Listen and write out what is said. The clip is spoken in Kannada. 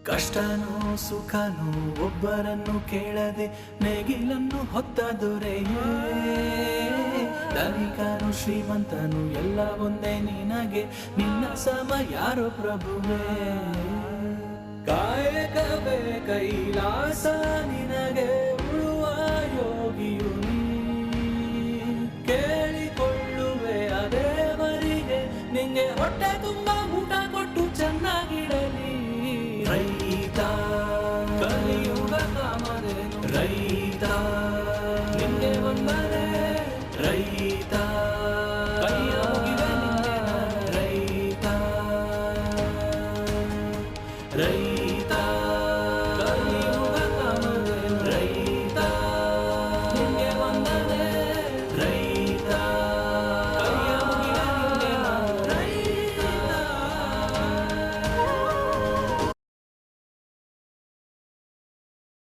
ಕಷ್ಟನೋ ಸುಖನೋ ಒಬ್ಬರನ್ನು ಕೇಳದೆ ನೇಗಿಲನ್ನು ಹೊತ್ತ ದೊರೆಯೇ. ಧನಿಕನು ಶ್ರೀಮಂತನು ಎಲ್ಲ ಒಂದೇ ನಿನಗೆ, ನಿನ್ನ ಸಮ ಯಾರೋ ಪ್ರಭುವೇ. ಕಾಯಕವೇ ಕೈಲಾಸ ನಿನಗೆ, ಉಳುವ ಯೋಗಿಯು ನೀ. ಕೇಳಿಕೊಳ್ಳುವೆ ಆ ದೇವರಿಗೆ, ನಿಂಗೆ ಹೊಟ್ಟೆ ತುಂಬ ಊಟ ಕೊಟ್ಟು ಚೆನ್ನಾಗಿಡಲಿ. ರೈತ ಕಲಿಯುಗ ಕಾಮಧೇನು, ರೈತ ನಿಂಗೆ ವಂದನೆ. ರೈತ ಕೈಯ ಮುಗಿವೆ ನಿಂಗೆ ನಾನು, ರೈತ ರೈತ.